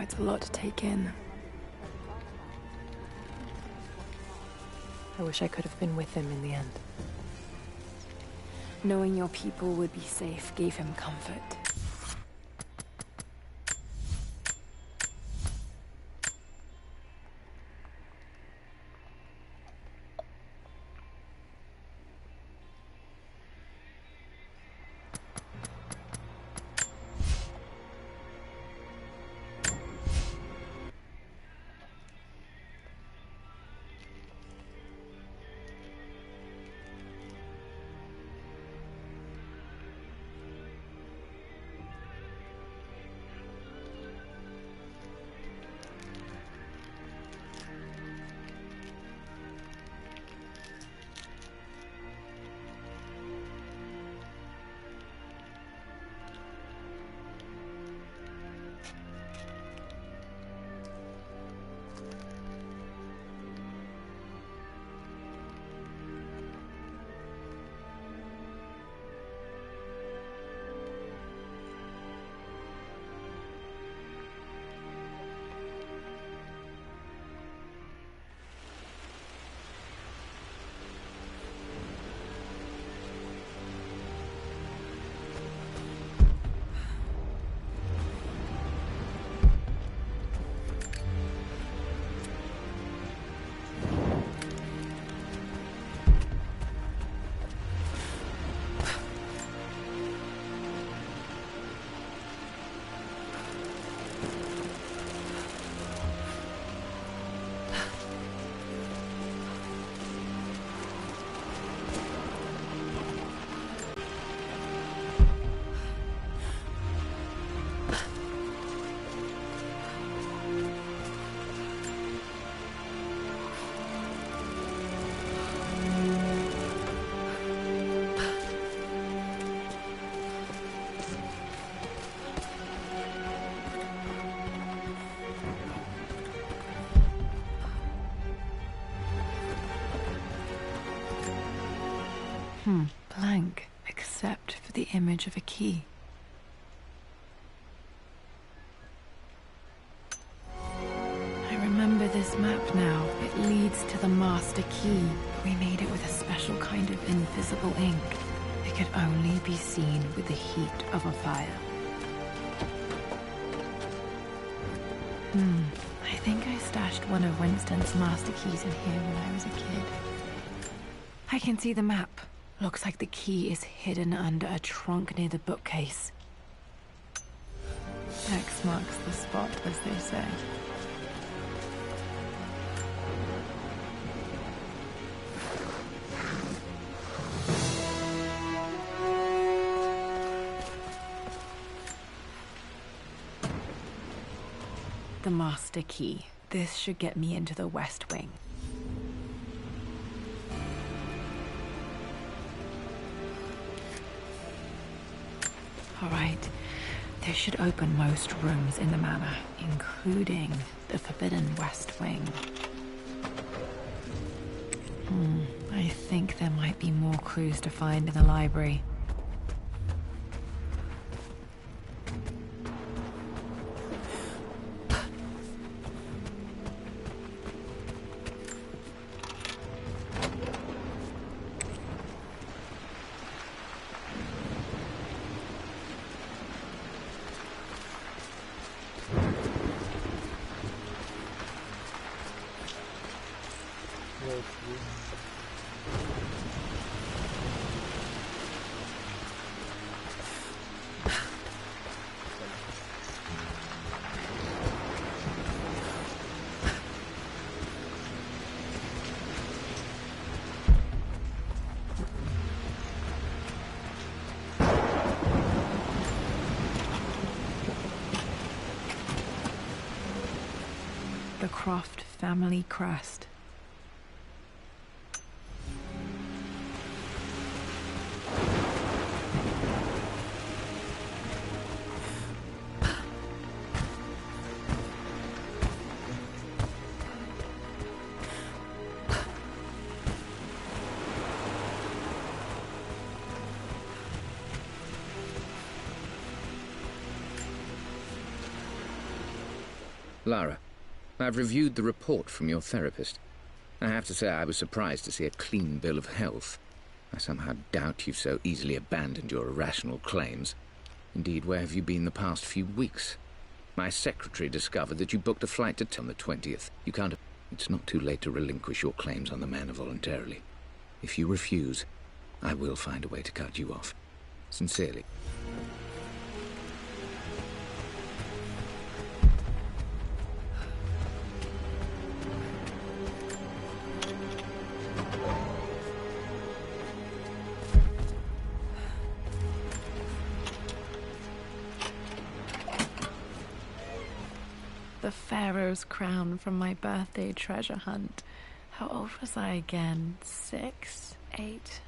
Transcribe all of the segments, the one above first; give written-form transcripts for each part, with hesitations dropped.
Quite a lot to take in. I wish I could have been with him in the end. Knowing your people would be safe gave him comfort. Blank, except for the image of a key. I remember this map now. It leads to the master key. We made it with a special kind of invisible ink. It could only be seen with the heat of a fire. I think I stashed one of Winston's master keys in here when I was a kid. I can see the map. Looks like the key is hidden under a trunk near the bookcase. X marks the spot, as they say. The master key. This should get me into the West Wing. All right, this should open most rooms in the manor, including the forbidden West Wing. I think there might be more clues to find in the library. The Croft family crest. Lara, I've reviewed the report from your therapist. I have to say I was surprised to see a clean bill of health. I somehow doubt you've so easily abandoned your irrational claims. Indeed, where have you been the past few weeks? My secretary discovered that you booked a flight to on the 20th. You can't... It's not too late to relinquish your claims on the manor voluntarily. If you refuse, I will find a way to cut you off. Sincerely. The Pharaoh's crown from my birthday treasure hunt. How old was I again? 6? 8?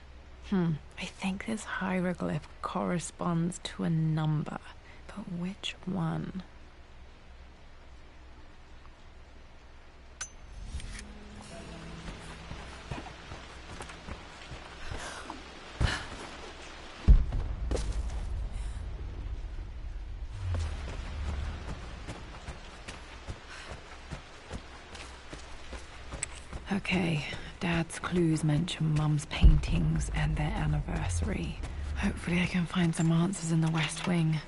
I think this hieroglyph corresponds to a number, but which one? Okay, Dad's clues mention Mum's paintings and their anniversary. Hopefully I can find some answers in the West Wing.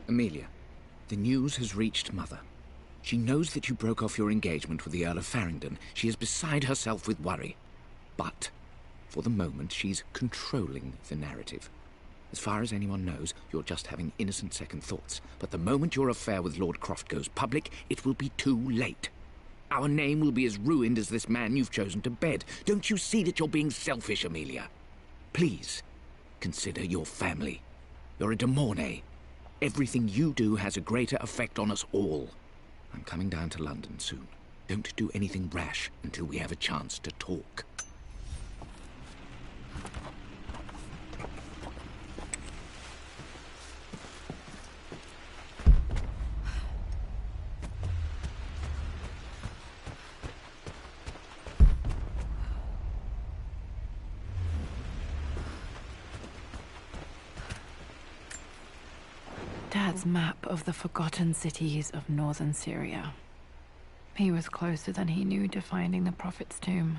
Amelia, the news has reached Mother. She knows that you broke off your engagement with the Earl of Farringdon. She is beside herself with worry. But, for the moment, she's controlling the narrative. As far as anyone knows, you're just having innocent second thoughts. But the moment your affair with Lord Croft goes public, it will be too late. Our name will be as ruined as this man you've chosen to bed. Don't you see that you're being selfish, Amelia? Please, consider your family. You're a de Mornay. Everything you do has a greater effect on us all. I'm coming down to London soon. Don't do anything rash until we have a chance to talk. Dad's map of the forgotten cities of northern Syria. He was closer than he knew to finding the Prophet's tomb.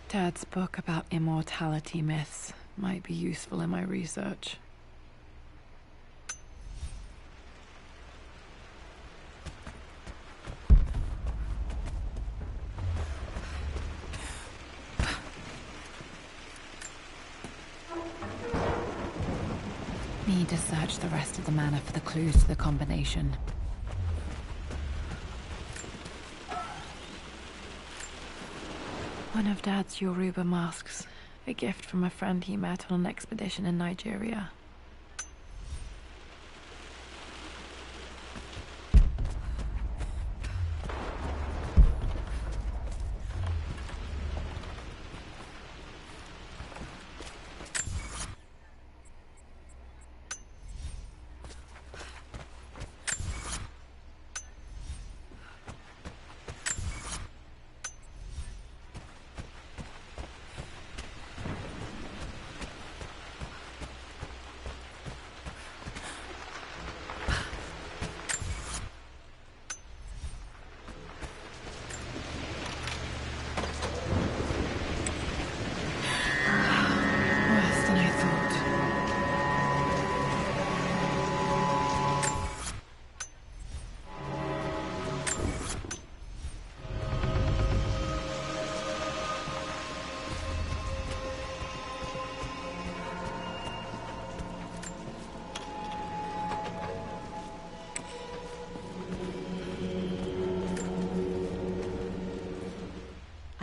Dad's book about immortality myths might be useful in my research. Need to search the rest of the manor for the clues to the combination. One of Dad's Yoruba masks, a gift from a friend he met on an expedition in Nigeria.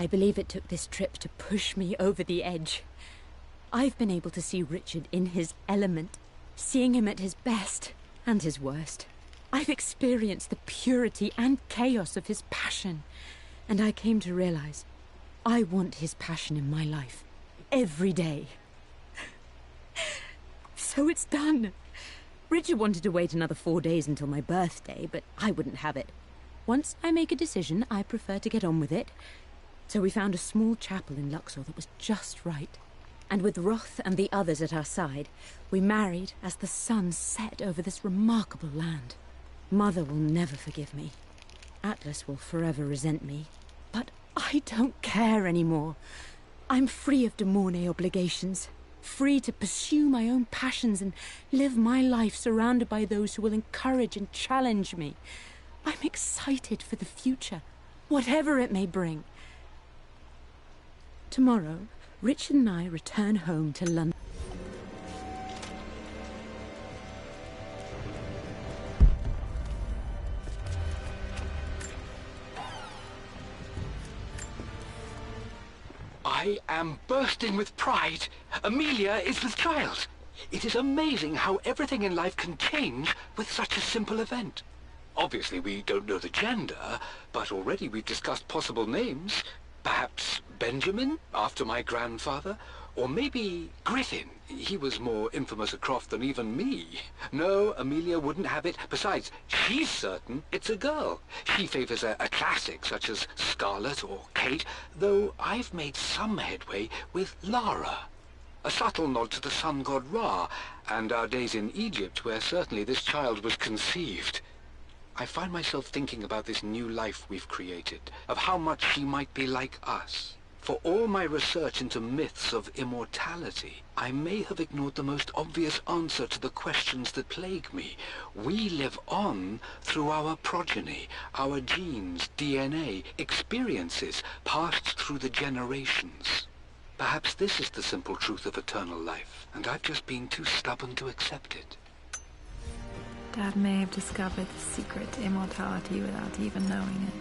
I believe it took this trip to push me over the edge. I've been able to see Richard in his element, seeing him at his best and his worst. I've experienced the purity and chaos of his passion, and I came to realize I want his passion in my life every day. So it's done. Richard wanted to wait another 4 days until my birthday, but I wouldn't have it. Once I make a decision, I prefer to get on with it. So we found a small chapel in Luxor that was just right. And with Roth and the others at our side, we married as the sun set over this remarkable land. Mother will never forgive me. Atlas will forever resent me. But I don't care anymore. I'm free of De Mornay obligations. Free to pursue my own passions and live my life surrounded by those who will encourage and challenge me. I'm excited for the future, whatever it may bring. Tomorrow, Richard and I return home to London. I am bursting with pride. Amelia is with child. It is amazing how everything in life can change with such a simple event. Obviously, we don't know the gender, but already we've discussed possible names. Perhaps Benjamin, after my grandfather, or maybe Griffin. He was more infamous at Croft than even me. No, Amelia wouldn't have it. Besides, she's certain it's a girl. She favors a classic such as Scarlet or Kate, though I've made some headway with Lara. A subtle nod to the sun god Ra, and our days in Egypt, where certainly this child was conceived. I find myself thinking about this new life we've created, of how much she might be like us. For all my research into myths of immortality, I may have ignored the most obvious answer to the questions that plague me. We live on through our progeny, our genes, DNA, experiences passed through the generations. Perhaps this is the simple truth of eternal life, and I've just been too stubborn to accept it. Dad may have discovered the secret to immortality without even knowing it.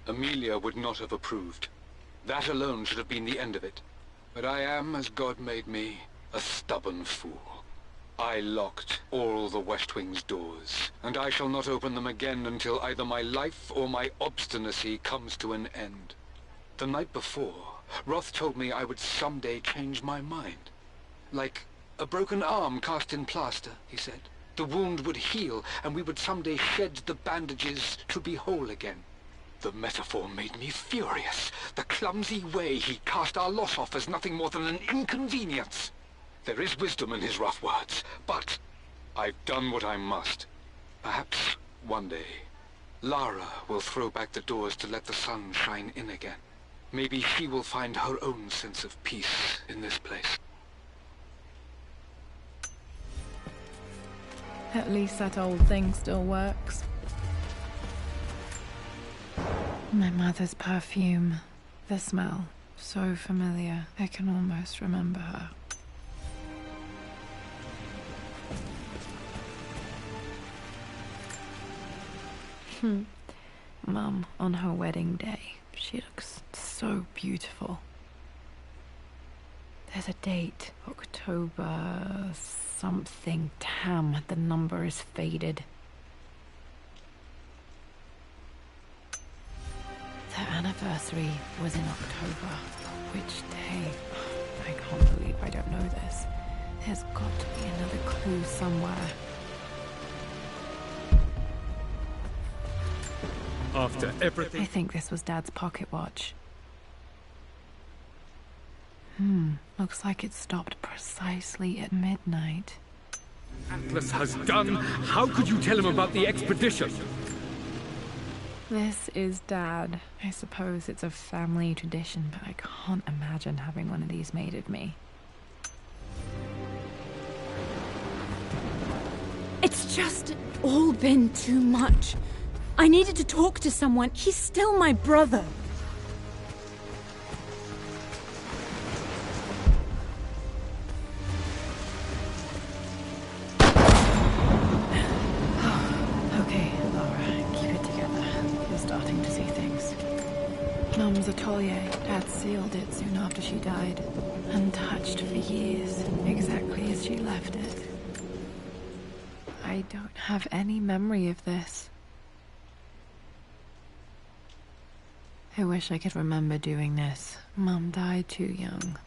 Amelia would not have approved. That alone should have been the end of it. But I am, as God made me, a stubborn fool. I locked all the West Wing's doors, and I shall not open them again until either my life or my obstinacy comes to an end. The night before, Roth told me I would someday change my mind. Like a broken arm cast in plaster, he said. The wound would heal, and we would someday shed the bandages to be whole again. The metaphor made me furious. The clumsy way he cast our loss off as nothing more than an inconvenience. There is wisdom in his rough words, but I've done what I must. Perhaps one day, Lara will throw back the doors to let the sun shine in again. Maybe she will find her own sense of peace in this place. At least that old thing still works. My mother's perfume. The smell. So familiar. I can almost remember her. Mum, on her wedding day, she looks so beautiful. There's a date. October something. Damn, the number is faded. The anniversary was in October. Which day? I can't believe I don't know this. There's got to be another clue somewhere. After everything... I think this was Dad's pocket watch. Looks like it stopped precisely at midnight. Atlas has done, how could you tell him about the expedition? This is Dad. I suppose it's a family tradition, but I can't imagine having one of these made of me. It's just all been too much. I needed to talk to someone. He's still my brother. Okay, Laura, keep it together. You're starting to see things. Mum's atelier. Dad sealed it soon after she died. Untouched for years, exactly as she left it. I don't have any memory of this. I wish I could remember doing this. Mum died too young.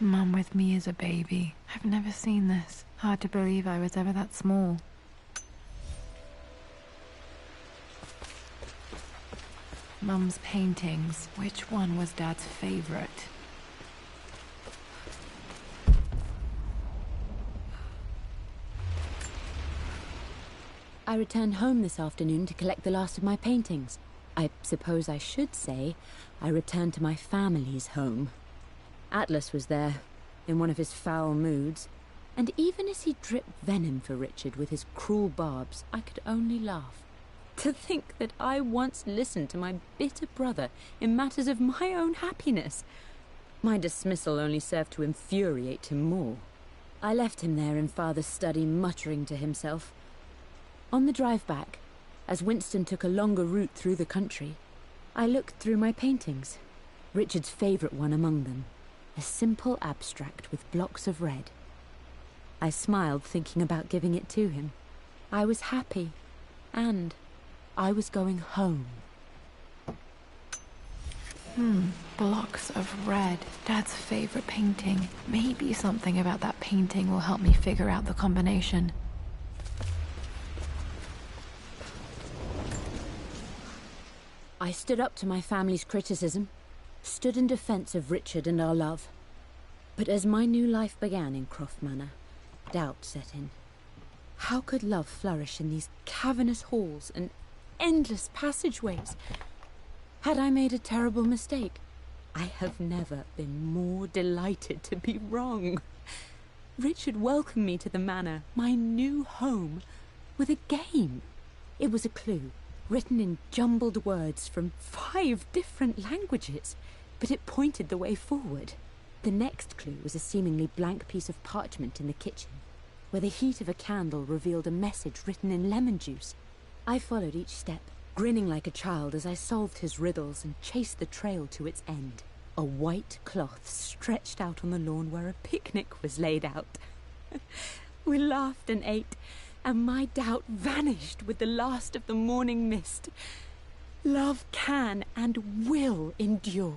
Mum with me as a baby. I've never seen this. Hard to believe I was ever that small. Mum's paintings. Which one was Dad's favorite? I returned home this afternoon to collect the last of my paintings. I suppose I should say I returned to my family's home. Atlas was there, in one of his foul moods, and even as he dripped venom for Richard with his cruel barbs, I could only laugh. To think that I once listened to my bitter brother in matters of my own happiness. My dismissal only served to infuriate him more. I left him there in Father's study, muttering to himself. On the drive back, as Winston took a longer route through the country, I looked through my paintings, Richard's favourite one among them, a simple abstract with blocks of red. I smiled, thinking about giving it to him. I was happy, and I was going home. Blocks of red. Dad's favorite painting. Maybe something about that painting will help me figure out the combination. I stood up to my family's criticism, stood in defense of Richard and our love. But as my new life began in Croft Manor, doubt set in. How could love flourish in these cavernous halls and endless passageways? Had I made a terrible mistake? I have never been more delighted to be wrong. Richard welcomed me to the manor, my new home, with a game. It was a clue, written in jumbled words from 5 different languages, but it pointed the way forward. The next clue was a seemingly blank piece of parchment in the kitchen, where the heat of a candle revealed a message written in lemon juice. I followed each step, grinning like a child as I solved his riddles and chased the trail to its end. A white cloth stretched out on the lawn where a picnic was laid out. We laughed and ate, and my doubt vanished with the last of the morning mist. Love can and will endure.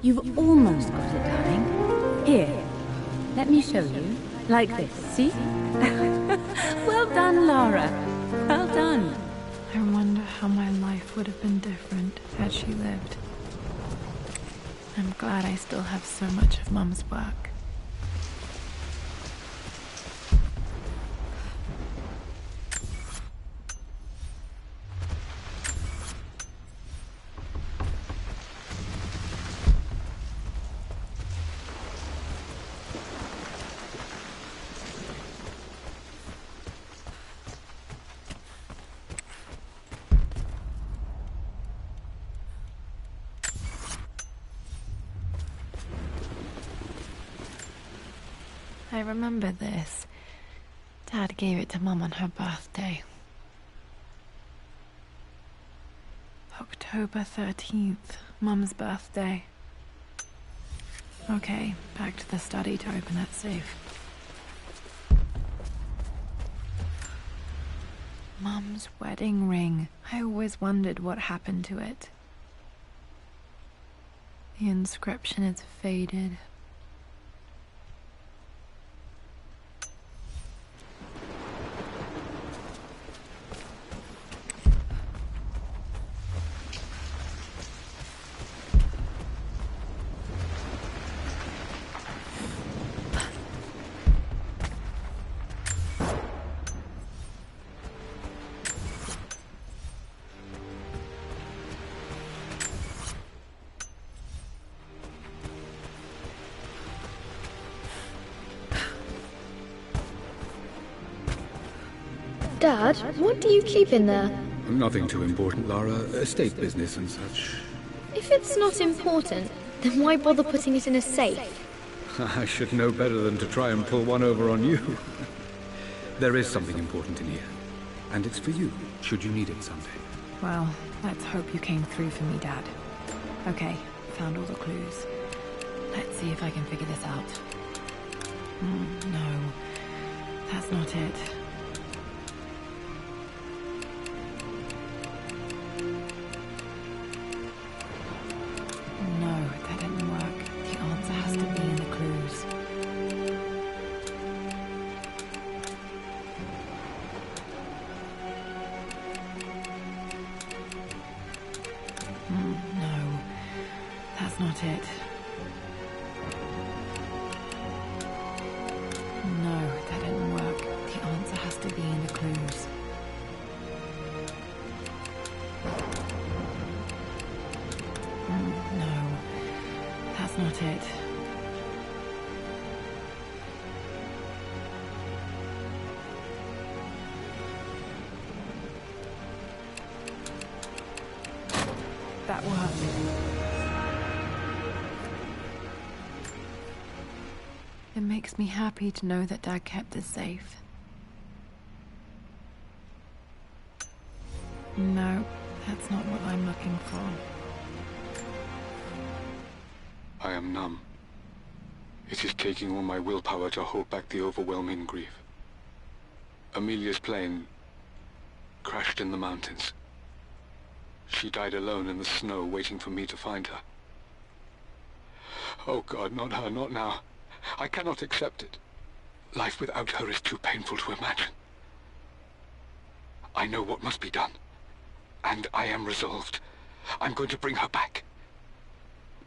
You've almost got it, darling. Here, let me show you. Like this, see? Well done, Lara. Well done. I wonder how my life would have been different had she lived. I'm glad I still have so much of Mum's work. I remember this. Dad gave it to Mum on her birthday. October 13th, Mum's birthday. Okay, back to the study to open that safe. Mum's wedding ring. I always wondered what happened to it. The inscription is faded. Dad, what do you keep in there? Nothing too important, Lara. Estate business and such. If it's not important, then why bother putting it in a safe? I should know better than to try and pull one over on you. There is something important in here. And it's for you, should you need it someday. Well, let's hope you came through for me, Dad. Okay, found all the clues. Let's see if I can figure this out. No, that's not it. No, that didn't work. The answer has to be in the clues. No, that's not it. No, that didn't work. The answer has to be in the clues. No, that's not it. That worked. It makes me happy to know that Dad kept us safe. No, that's not what I'm looking for. I am numb. It is taking all my willpower to hold back the overwhelming grief. Amelia's plane crashed in the mountains. She died alone in the snow, waiting for me to find her. Oh God, not her, not now. I cannot accept it. Life without her is too painful to imagine. I know what must be done, and I am resolved. I'm going to bring her back.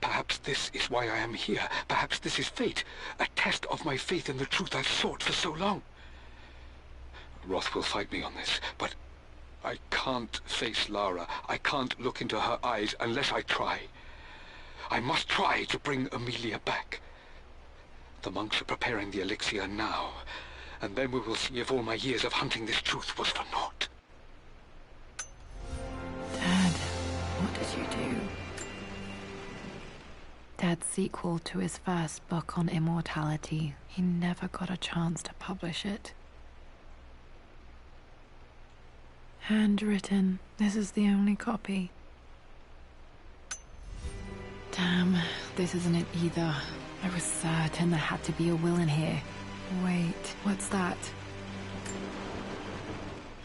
Perhaps this is why I am here. Perhaps this is fate, a test of my faith in the truth I've sought for so long. Roth will fight me on this, but I can't face Lara. I can't look into her eyes unless I try. I must try to bring Amelia back. The monks are preparing the elixir now, and then we will see if all my years of hunting this truth was for naught. Dad, what did you do? Dad's sequel to his first book on immortality. He never got a chance to publish it. Handwritten. This is the only copy. Damn, this isn't it either. I was certain there had to be a will in here. Wait, what's that?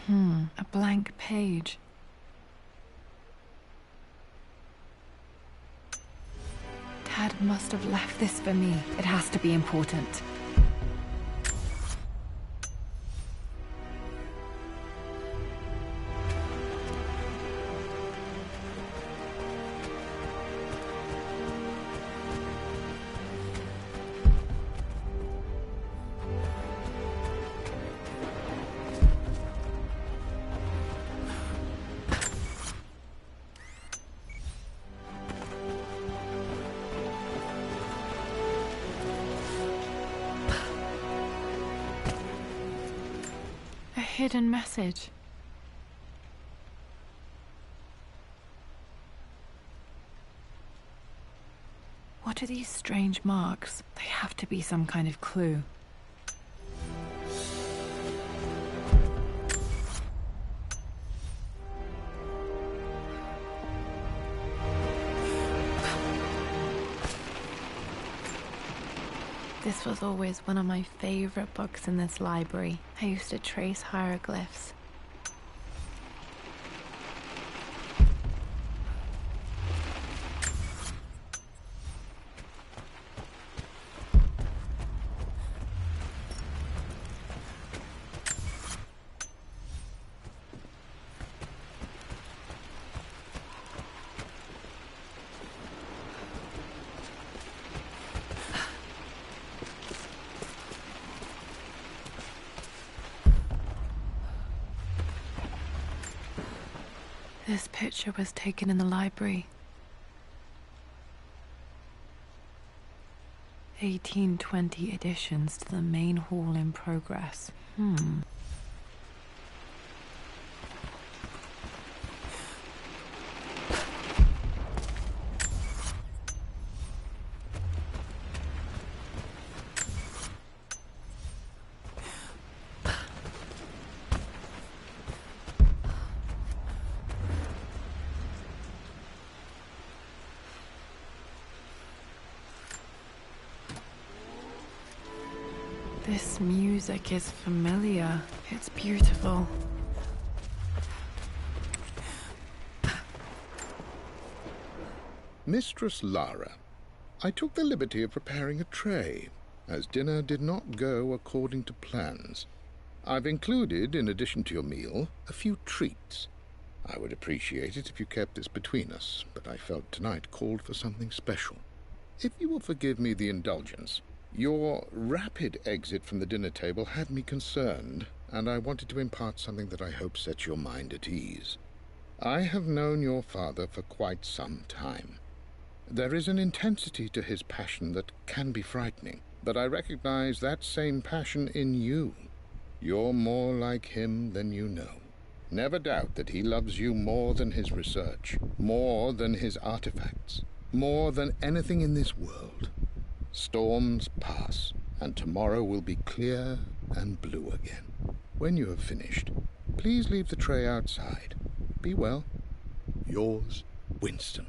A blank page. Dad must have left this for me. It has to be important. Hidden message. What are these strange marks? They have to be some kind of clue. This was always one of my favorite books in this library. I used to trace hieroglyphs. This picture was taken in the library. 1820 additions to the main hall in progress. This music is familiar. It's beautiful. Mistress Lara, I took the liberty of preparing a tray, as dinner did not go according to plans. I've included, in addition to your meal, a few treats. I would appreciate it if you kept this between us, but I felt tonight called for something special. If you will forgive me the indulgence, your rapid exit from the dinner table had me concerned, and I wanted to impart something that I hope sets your mind at ease. I have known your father for quite some time. There is an intensity to his passion that can be frightening, but I recognize that same passion in you. You're more like him than you know. Never doubt that he loves you more than his research, more than his artifacts, more than anything in this world. Storms pass, and tomorrow will be clear and blue again. When you have finished, please leave the tray outside. Be well. Yours, Winston.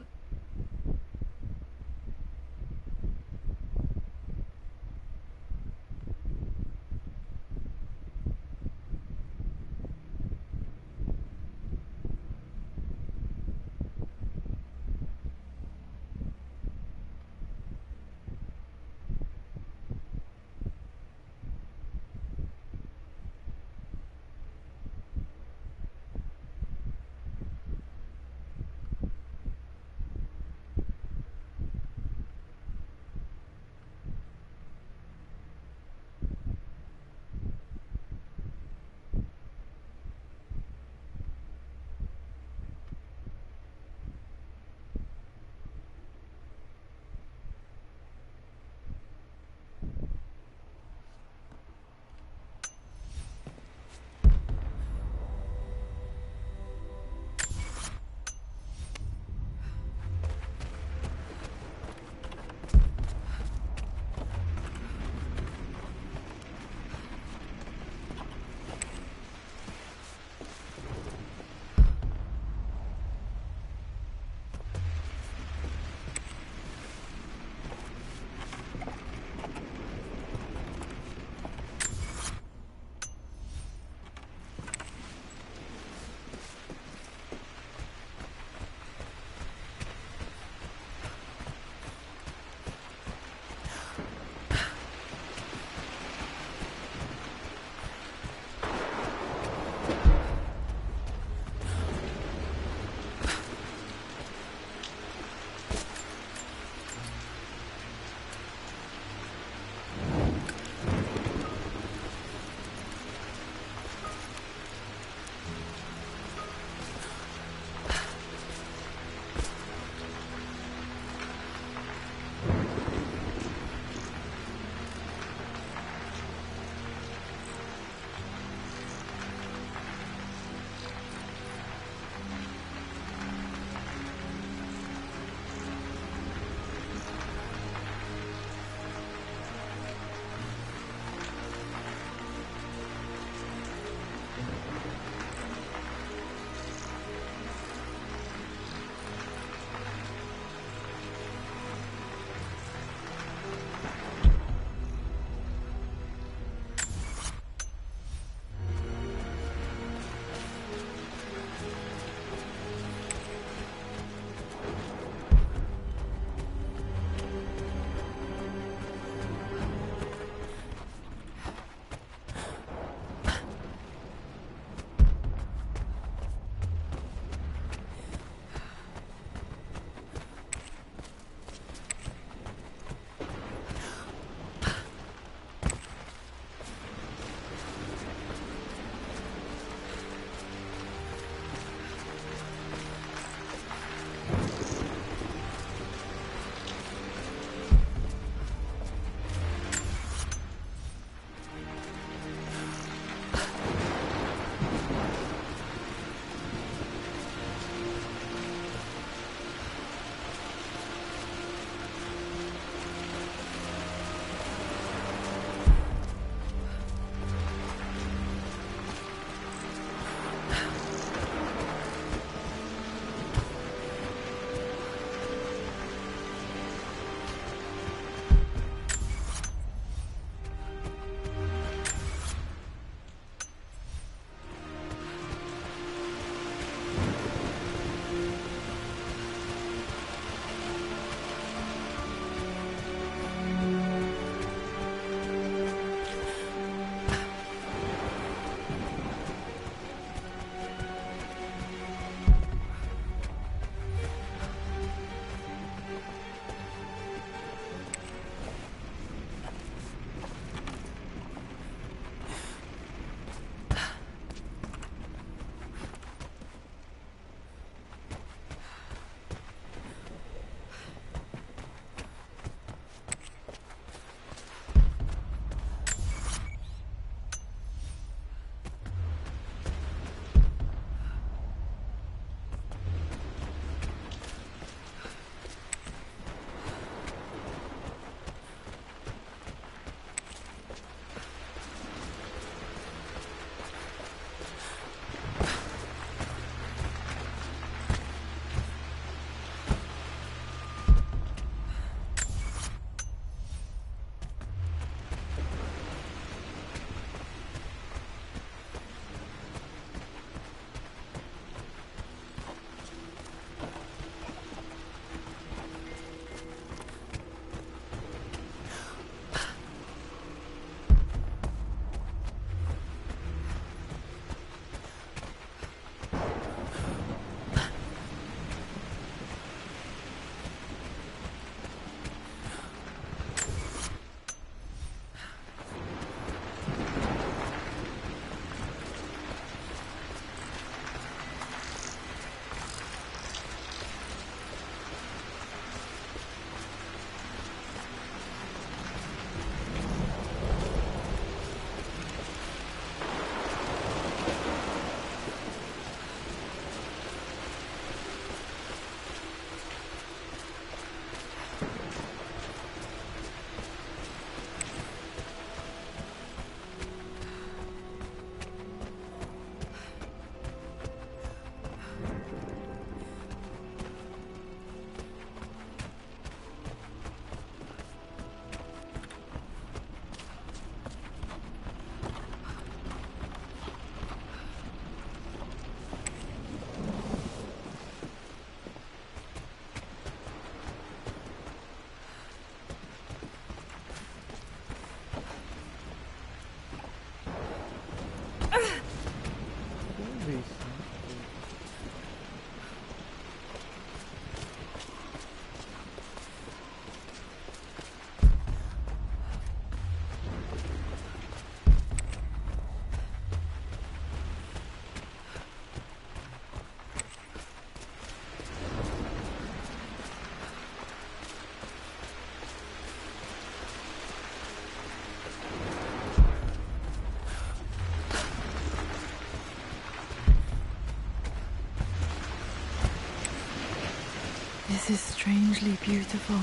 This is strangely beautiful.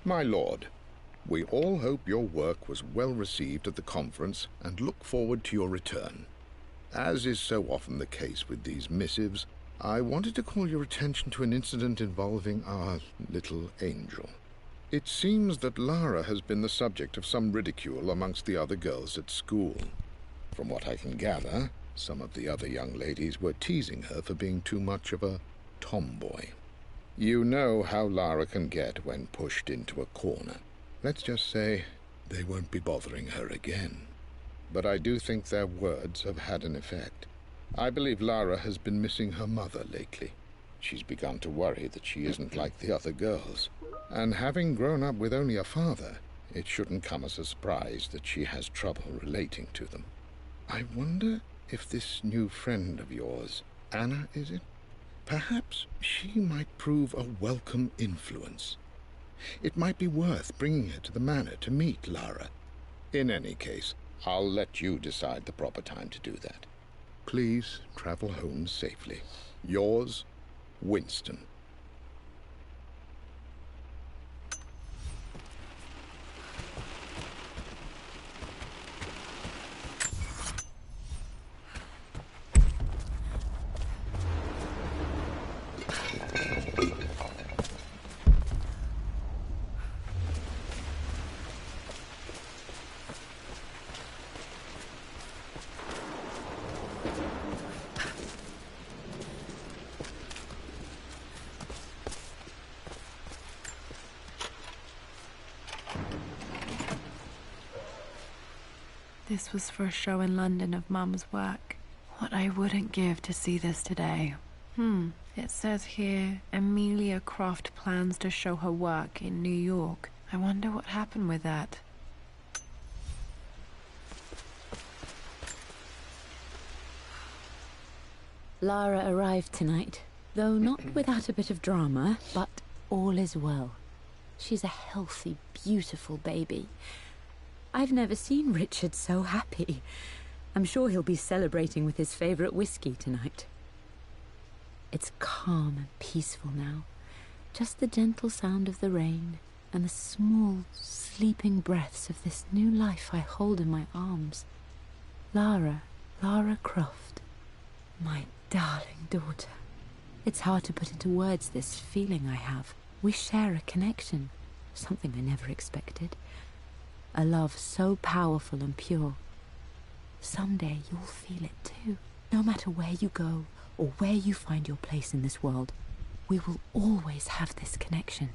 My lord, we all hope your work was well received at the conference and look forward to your return. As is so often the case with these missives, I wanted to call your attention to an incident involving our little angel. It seems that Lara has been the subject of some ridicule amongst the other girls at school. From what I can gather, some of the other young ladies were teasing her for being too much of a tomboy. You know how Lara can get when pushed into a corner. Let's just say they won't be bothering her again. But I do think their words have had an effect. I believe Lara has been missing her mother lately. She's begun to worry that she isn't like the other girls. And having grown up with only a father, it shouldn't come as a surprise that she has trouble relating to them. I wonder if this new friend of yours, Anna, is it? Perhaps she might prove a welcome influence. It might be worth bringing her to the manor to meet Lara. In any case, I'll let you decide the proper time to do that. Please travel home safely. Yours, Winston. This was for a show in London of Mum's work. What I wouldn't give to see this today. It says here, Amelia Croft plans to show her work in New York. I wonder what happened with that. Lara arrived tonight, though not without a bit of drama, but all is well. She's a healthy, beautiful baby. I've never seen Richard so happy. I'm sure he'll be celebrating with his favorite whiskey tonight. It's calm and peaceful now. Just the gentle sound of the rain and the small, sleeping breaths of this new life I hold in my arms. Lara Croft, my darling daughter. It's hard to put into words this feeling I have. We share a connection, something I never expected. A love so powerful and pure. Someday you'll feel it too. No matter where you go or where you find your place in this world, we will always have this connection.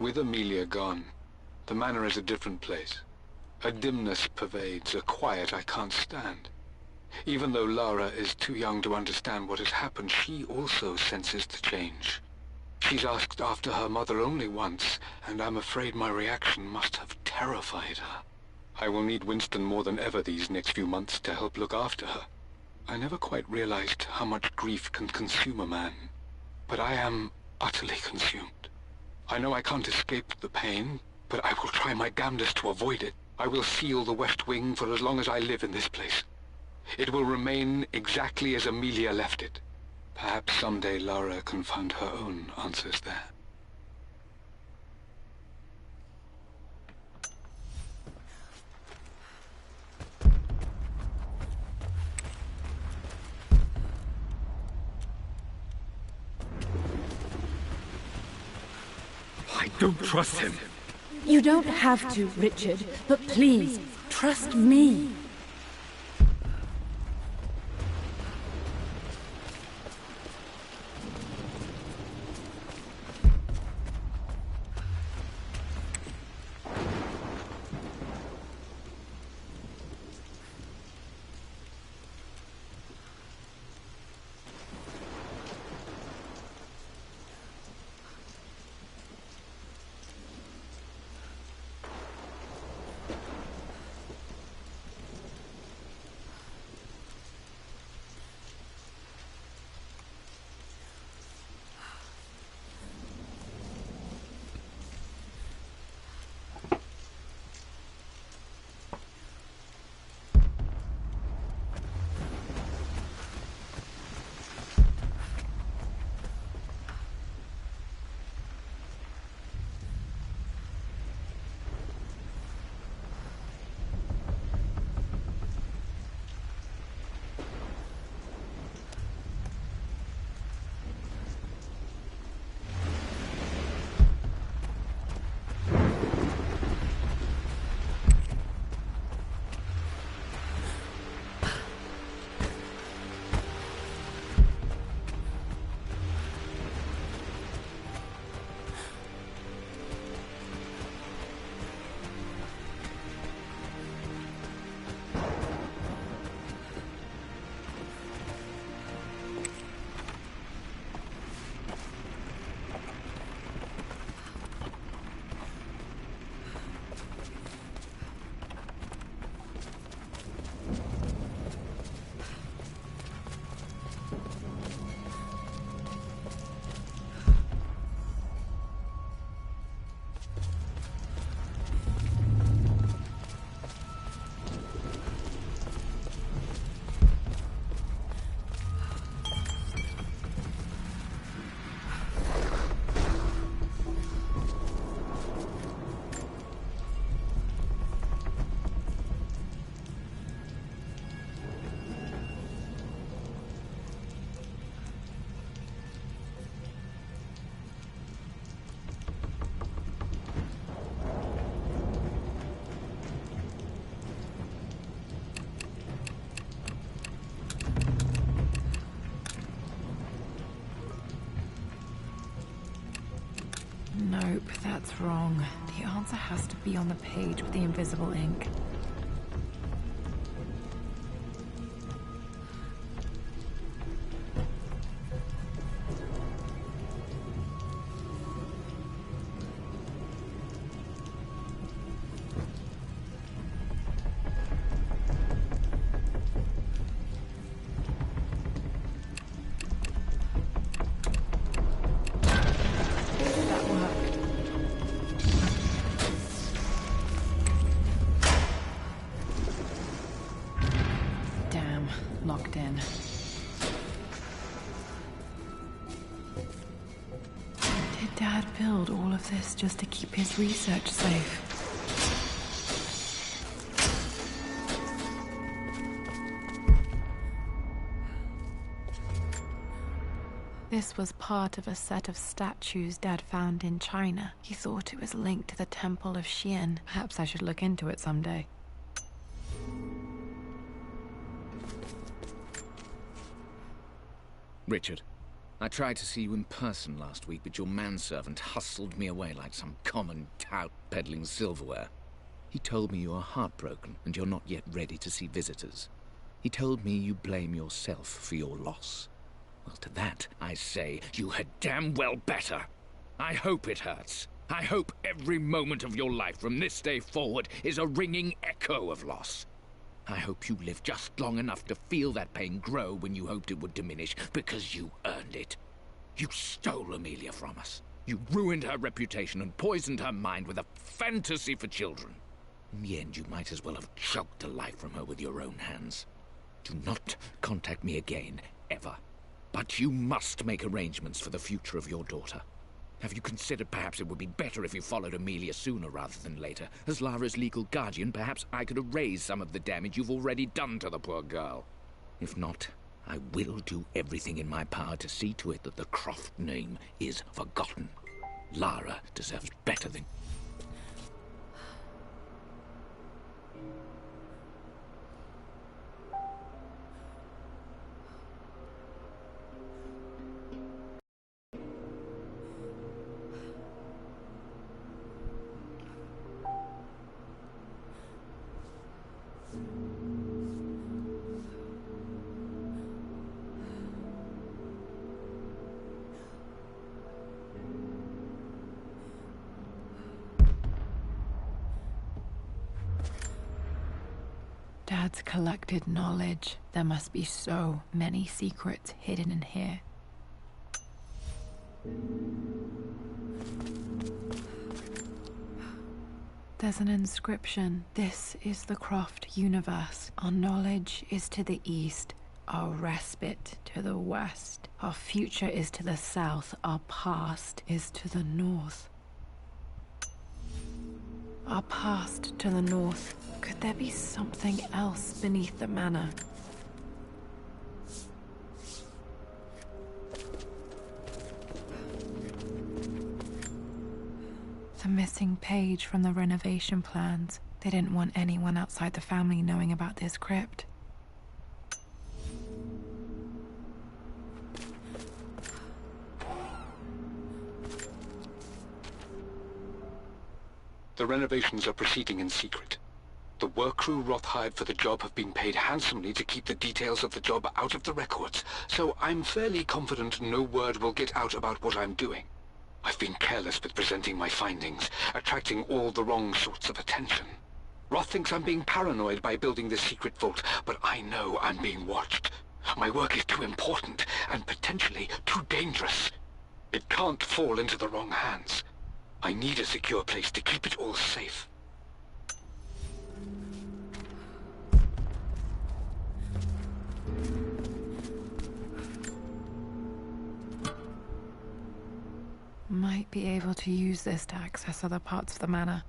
With Amelia gone, the manor is a different place. A dimness pervades, a quiet I can't stand. Even though Lara is too young to understand what has happened, she also senses the change. She's asked after her mother only once, and I'm afraid my reaction must have terrified her. I will need Winston more than ever these next few months to help look after her. I never quite realized how much grief can consume a man, but I am utterly consumed. I know I can't escape the pain, but I will try my damnedest to avoid it. I will seal the West Wing for as long as I live in this place. It will remain exactly as Amelia left it. Perhaps someday Lara can find her own answers there. I don't trust him. You don't have to, Richard, but please, trust me. Nope, that's wrong. The answer has to be on the page with the invisible ink. locked in. Did Dad build all of this just to keep his research safe? This was part of a set of statues Dad found in China. He thought it was linked to the Temple of Xian. Perhaps I should look into it someday. Richard, I tried to see you in person last week, but your manservant hustled me away like some common tout peddling silverware. He told me you are heartbroken and you're not yet ready to see visitors. He told me you blame yourself for your loss. Well, to that, I say, you had damn well better. I hope it hurts. I hope every moment of your life from this day forward is a ringing echo of loss. I hope you live just long enough to feel that pain grow when you hoped it would diminish, because you earned it. You stole Amelia from us. You ruined her reputation and poisoned her mind with a fantasy for children. In the end, you might as well have choked the life from her with your own hands. Do not contact me again, ever. But you must make arrangements for the future of your daughter. Have you considered perhaps it would be better if you followed Amelia sooner rather than later? As Lara's legal guardian, perhaps I could erase some of the damage you've already done to the poor girl. If not, I will do everything in my power to see to it that the Croft name is forgotten. Lara deserves better than... Dad's collected knowledge. There must be so many secrets hidden in here. There's an inscription. This is the Croft universe. Our knowledge is to the east, our respite to the west. Our future is to the south, our past is to the north. Our past to the north. Could there be something else beneath the manor? The missing page from the renovation plans. They didn't want anyone outside the family knowing about this crypt. The renovations are proceeding in secret. The work crew Roth hired for the job have been paid handsomely to keep the details of the job out of the records, so I'm fairly confident no word will get out about what I'm doing. I've been careless with presenting my findings, attracting all the wrong sorts of attention. Roth thinks I'm being paranoid by building this secret vault, but I know I'm being watched. My work is too important, and potentially too dangerous. It can't fall into the wrong hands. I need a secure place to keep it all safe. Might be able to use this to access other parts of the manor.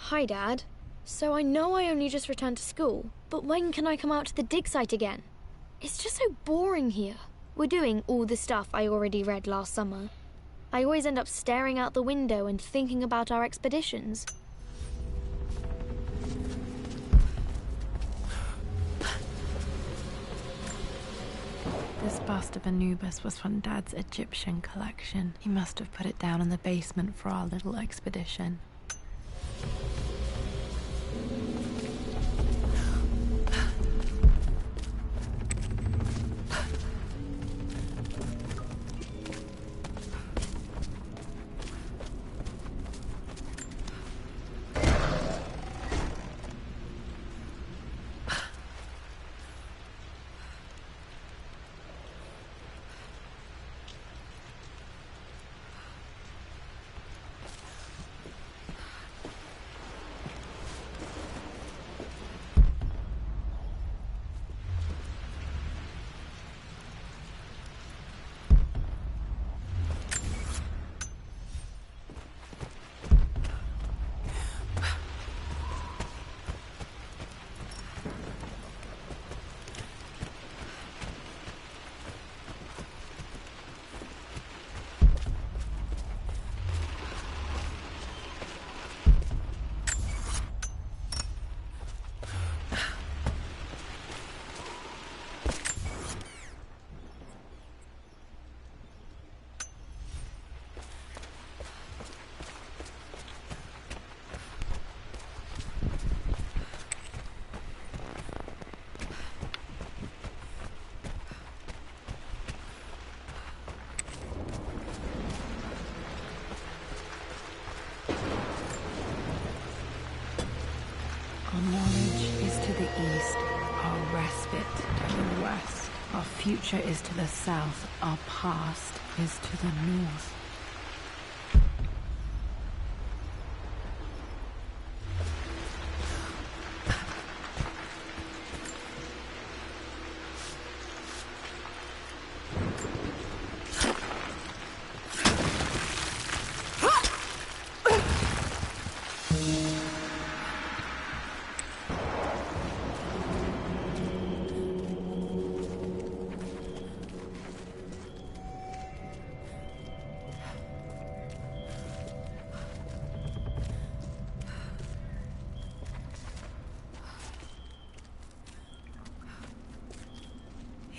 Hi, Dad. So I know I only just returned to school, but when can I come out to the dig site again? It's just so boring here. We're doing all the stuff I already read last summer. I always end up staring out the window and thinking about our expeditions. This bust of Anubis was from Dad's Egyptian collection. He must have put it down in the basement for our little expedition. future is to the south, our past is to the north.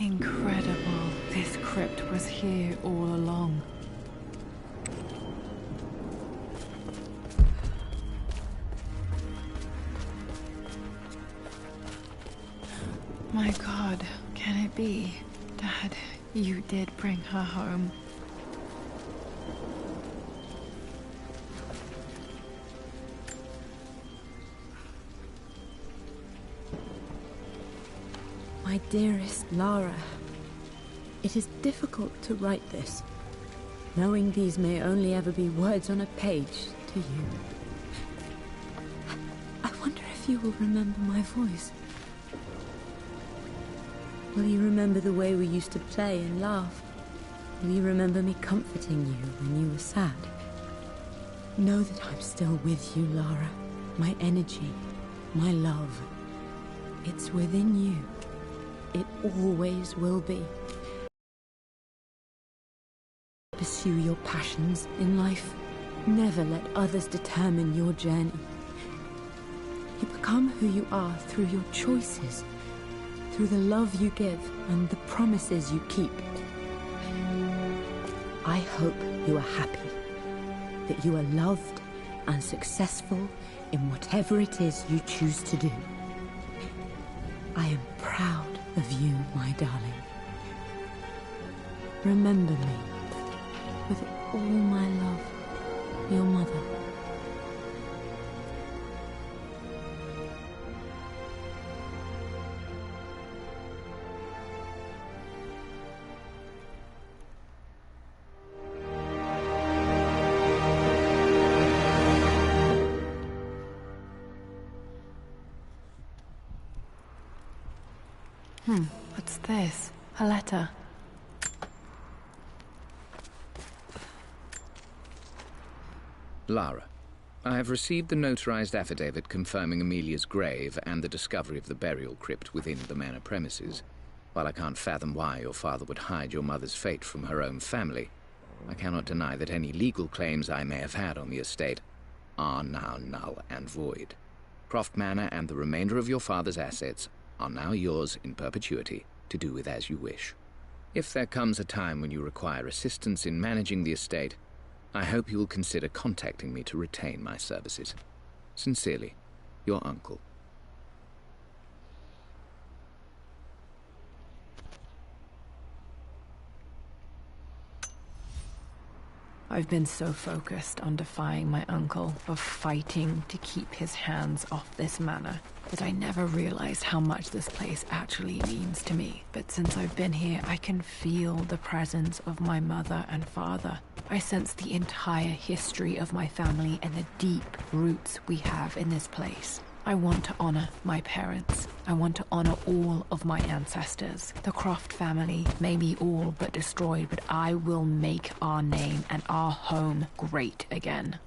Incredible. This crypt was here all along. My God, can it be? Dad, you did bring her home. My dearest Lara, it is difficult to write this, knowing these may only ever be words on a page to you. I wonder if you will remember my voice. Will you remember the way we used to play and laugh? Will you remember me comforting you when you were sad? Know that I'm still with you, Lara. My energy, my love, it's within you. It always will be. Pursue your passions in life. Never let others determine your journey. You become who you are through your choices, through the love you give and the promises you keep. I hope you are happy, that you are loved and successful in whatever it is you choose to do. I am proud of you, my darling. Remember me with all my love, your mother. What's this? A letter. Lara, I have received the notarized affidavit confirming Amelia's grave and the discovery of the burial crypt within the manor premises. While I can't fathom why your father would hide your mother's fate from her own family, I cannot deny that any legal claims I may have had on the estate are now null and void. Croft Manor and the remainder of your father's assets are now yours in perpetuity to do with as you wish. If there comes a time when you require assistance in managing the estate, I hope you will consider contacting me to retain my services. Sincerely, your uncle. I've been so focused on defying my uncle, of fighting to keep his hands off this manor, that I never realized how much this place actually means to me. But since I've been here, I can feel the presence of my mother and father. I sense the entire history of my family and the deep roots we have in this place. I want to honor my parents. I want to honor all of my ancestors. The Croft family may be all but destroyed, but I will make our name and our home great again.